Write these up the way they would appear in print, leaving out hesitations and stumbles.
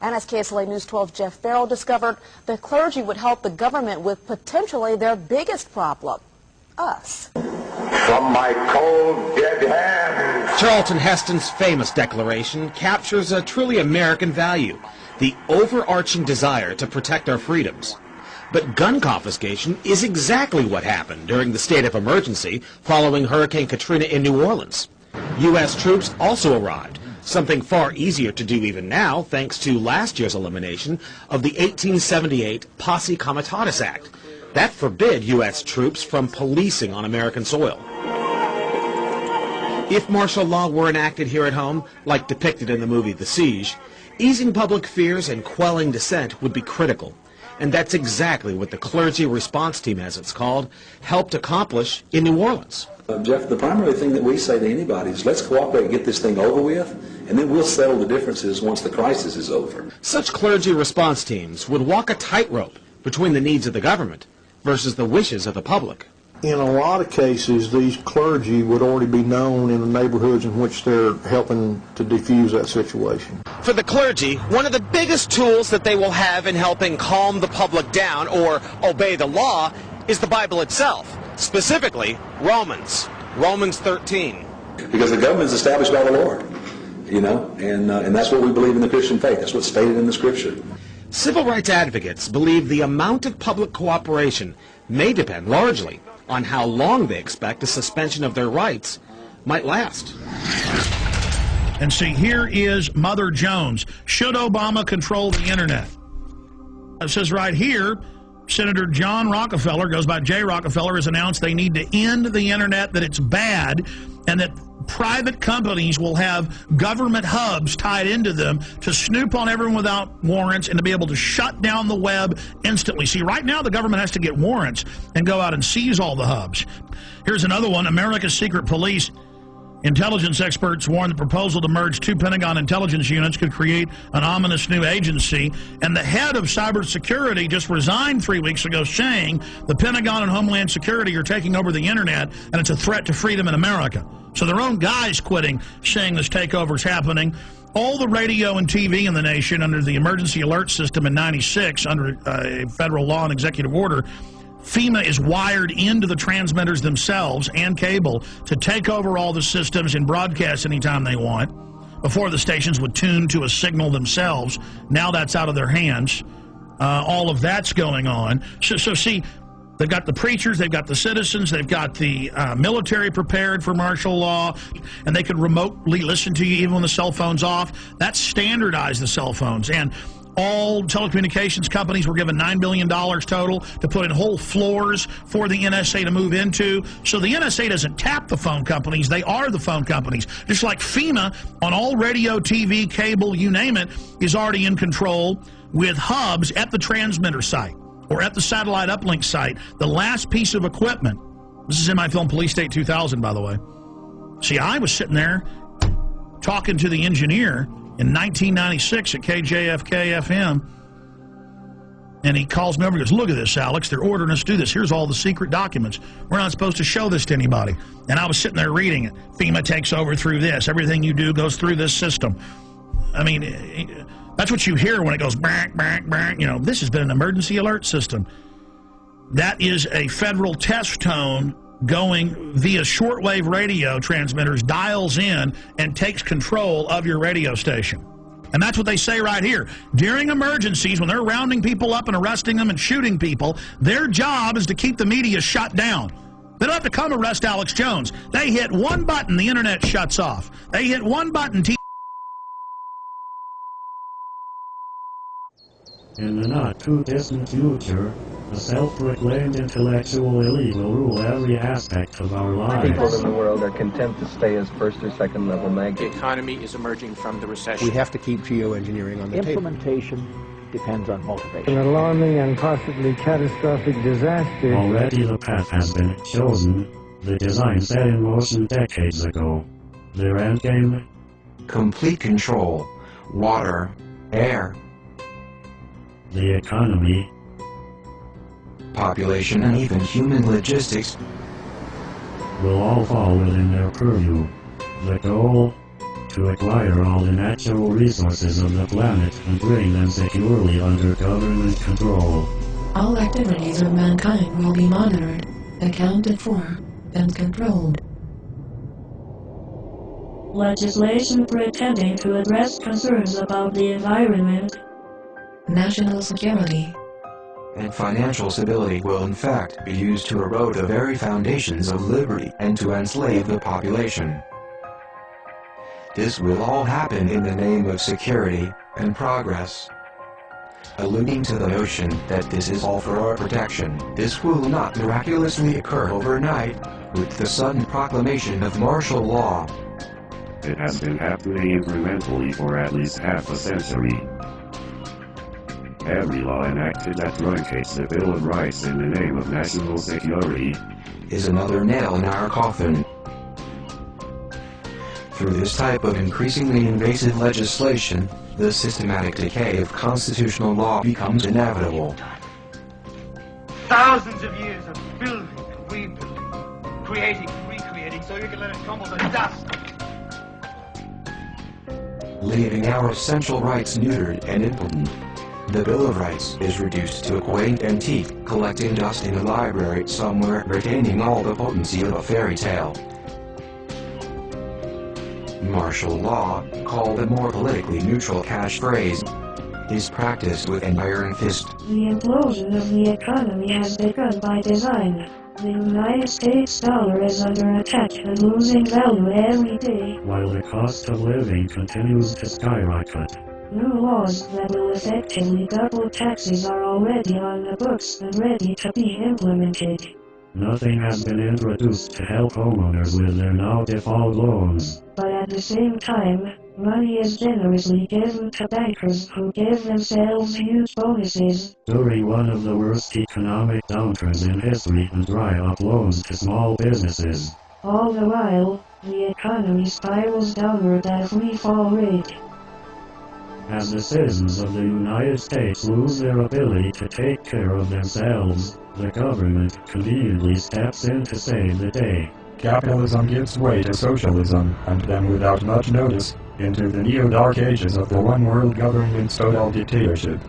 And as KSLA News 12 Jeff Farrell discovered, the clergy would help the government with potentially their biggest problem, us. From my cold, dead hands. Charlton Heston's famous declaration captures a truly American value, the overarching desire to protect our freedoms. But gun confiscation is exactly what happened during the state of emergency following Hurricane Katrina in New Orleans. U.S. troops also arrived, something far easier to do even now thanks to last year's elimination of the 1878 Posse Comitatus Act. That forbid U.S. troops from policing on American soil. If martial law were enacted here at home, like depicted in the movie The Siege, easing public fears and quelling dissent would be critical. And that's exactly what the Clergy Response Team, as it's called, helped accomplish in New Orleans. Jeff, the primary thing that we say to anybody is let's cooperate and get this thing over with, and then we'll settle the differences once the crisis is over. Such clergy response teams would walk a tightrope between the needs of the government versus the wishes of the public. In a lot of cases, these clergy would already be known in the neighborhoods in which they're helping to defuse that situation. For the clergy, one of the biggest tools that they will have in helping calm the public down or obey the law is the Bible itself, specifically Romans 13. Because the government is established by the Lord, you know, and that's what we believe in the Christian faith. That's what's stated in the Scripture. Civil rights advocates believe the amount of public cooperation may depend largely on how long they expect a suspension of their rights might last. And see, here is Mother Jones. Should Obama control the internet? It says right here, Senator John Rockefeller, goes by J. Rockefeller, has announced they need to end the internet, that it's bad, and that private companies will have government hubs tied into them to snoop on everyone without warrants and to be able to shut down the web instantly. See, right now the government has to get warrants and go out and seize all the hubs. Here's another one. America's secret police. Intelligence experts warn the proposal to merge two Pentagon intelligence units could create an ominous new agency. And the head of cybersecurity just resigned 3 weeks ago saying the Pentagon and Homeland Security are taking over the internet and it's a threat to freedom in America. So their own guy's quitting, saying this takeover is happening. All the radio and TV in the nation under the emergency alert system in '96 under a federal law and executive order, FEMA is wired into the transmitters themselves and cable to take over all the systems and broadcast anytime they want. Before, the stations would tune to a signal themselves. Now that's out of their hands. All of that's going on. So see, they've got the preachers, they've got the citizens, they've got the military prepared for martial law, and they could remotely listen to you even when the cell phone's off. That's standardized the cell phones. And all telecommunications companies were given $9 billion total to put in whole floors for the NSA to move into. So the NSA doesn't tap the phone companies, they are the phone companies. Just like FEMA on all radio, TV, cable, you name it, is already in control with hubs at the transmitter site or at the satellite uplink site, the last piece of equipment. This is in my film Police State 2000, by the way. See, I was sitting there talking to the engineer in 1996 at KJFK-FM, and he calls me over and goes, look at this, Alex, they're ordering us to do this. Here's all the secret documents. We're not supposed to show this to anybody. And I was sitting there reading it. FEMA takes over through this. Everything you do goes through this system. I mean, that's what you hear when it goes, bang, bang, bang. You know, this has been an emergency alert system. That is a federal test tone going via shortwave radio transmitters, dials in, and takes control of your radio station. And that's what they say right here. During emergencies, when they're rounding people up and arresting them and shooting people, their job is to keep the media shut down. They don't have to come arrest Alex Jones. They hit one button, the internet shuts off. They hit one button, In the not-too-distant future, a self-proclaimed intellectual elite will rule every aspect of our lives. People in the world are content to stay as first or second level maggots. The economy is emerging from the recession. We have to keep geoengineering on the table. Implementation depends on motivation. An alarming and possibly catastrophic disaster. Already the path has been chosen. The design set in motion decades ago. Their endgame? Complete control. Water. Air. The economy. Population and even human logistics will all fall within their purview. The goal? to acquire all the natural resources of the planet and bring them securely under government control. All activities of mankind will be monitored, accounted for, and controlled. Legislation pretending to address concerns about the environment, national security, and financial stability will in fact be used to erode the very foundations of liberty and to enslave the population. This will all happen in the name of security and progress. Alluding to the notion that this is all for our protection, this will not miraculously occur overnight with the sudden proclamation of martial law. It has been happening incrementally for at least half a century. Every law enacted that truncates the Bill of Rights in the name of national security is another nail in our coffin. Through this type of increasingly invasive legislation, the systematic decay of constitutional law becomes inevitable. Thousands of years of building and rebuilding, creating and recreating, so you can let it crumble to dust. Leaving our essential rights neutered and impotent. The Bill of Rights is reduced to a quaint antique collecting dust in a library somewhere, retaining all the potency of a fairy tale. Martial law, called a more politically neutral catchphrase, is practiced with an iron fist. The implosion of the economy has begun by design. The United States dollar is under attack and losing value every day, while the cost of living continues to skyrocket. New laws that will effectively double taxes are already on the books and ready to be implemented. Nothing has been introduced to help homeowners with their now default loans. But at the same time, money is generously given to bankers who give themselves huge bonuses during one of the worst economic downturns in history and dry up loans to small businesses. All the while, the economy spirals downward at a free fall rate. As the citizens of the United States lose their ability to take care of themselves, the government conveniently steps in to save the day. Capitalism gives way to socialism, and then without much notice, into the neo-dark ages of the one-world government-style dictatorship.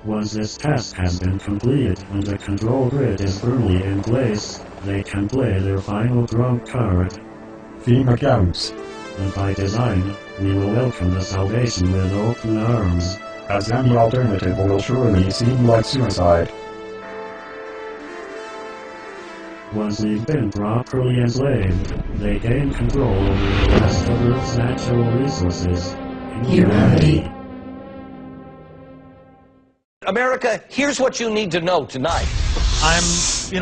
Once this task has been completed and the control grid is firmly in place, they can play their final trump card. Fema counts. And by design, we will welcome the salvation with open arms, as any alternative will surely seem like suicide. Once they've been properly enslaved, they gain control over the rest of Earth's natural resources. Humanity. America, here's what you need to know tonight. I'm,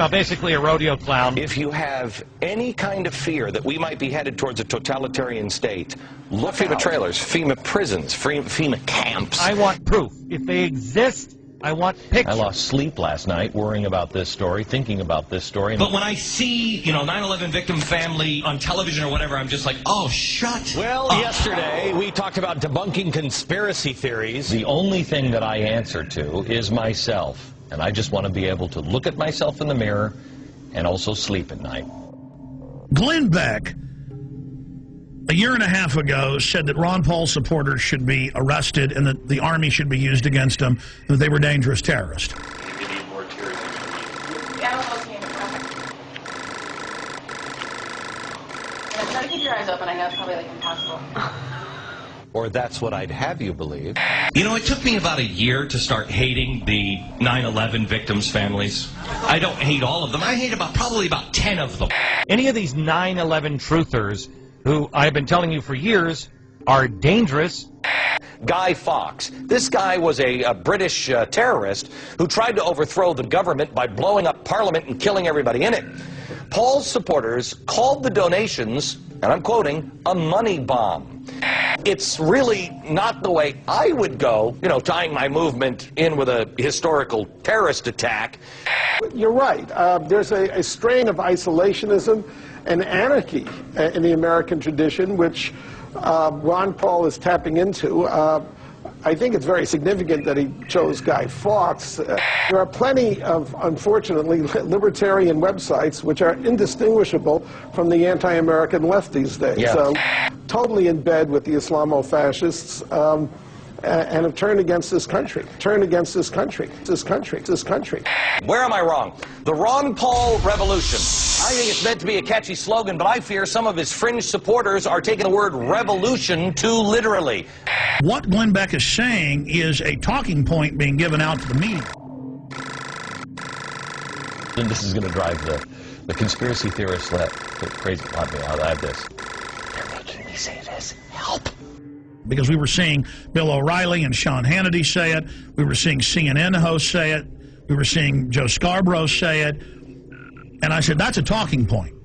basically a rodeo clown. If you have any kind of fear that we might be headed towards a totalitarian state, look FEMA trailers, FEMA prisons, FEMA camps. I want proof. If they exist, I want pictures. I lost sleep last night worrying about this story, thinking about this story. But when I see, 9/11 victim family on television or whatever, I'm just like, oh, shut Well, up. yesterday we talked about debunking conspiracy theories. The only thing that I answer to is myself. And I just want to be able to look at myself in the mirror and also sleep at night. Glenn Beck, a year and a half ago, said that Ron Paul supporters should be arrested and that the Army should be used against them, and that they were dangerous terrorists. Try to keep your eyes open. I know it's probably impossible. Or that's what I'd have you believe. It took me about a year to start hating the 9/11 victims' families. I don't hate all of them. I hate probably about 10 of them. Any of these 9/11 truthers, who I've been telling you for years, are dangerous. Guy Fawkes. This guy was a British terrorist who tried to overthrow the government by blowing up Parliament and killing everybody in it. Paul's supporters called the donations, and I'm quoting, a money bomb. It's really not the way I would go, tying my movement in with a historical terrorist attack. You're right. There's a strain of isolationism and anarchy in the American tradition, which Ron Paul is tapping into. I think it's very significant that he chose Guy Fawkes. There are plenty of, unfortunately, libertarian websites which are indistinguishable from the anti-American left these days. Yeah. Totally in bed with the Islamo-fascists and have turned against this country. Turned against this country. This country. Where am I wrong? The Ron Paul Revolution. I think it's meant to be a catchy slogan, but I fear some of his fringe supporters are taking the word revolution too literally. What Glenn Beck is saying is a talking point being given out to the media. And this is going to drive the conspiracy theorists crazy. I'll add this. They're making me say this. Help. Because we were seeing Bill O'Reilly and Sean Hannity say it. We were seeing CNN hosts say it. We were seeing Joe Scarborough say it. And I said, that's a talking point.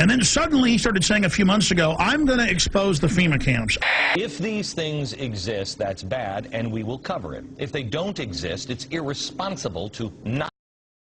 And then suddenly he started saying a few months ago, I'm going to expose the FEMA camps. If these things exist, that's bad, and we will cover it. If they don't exist, it's irresponsible to not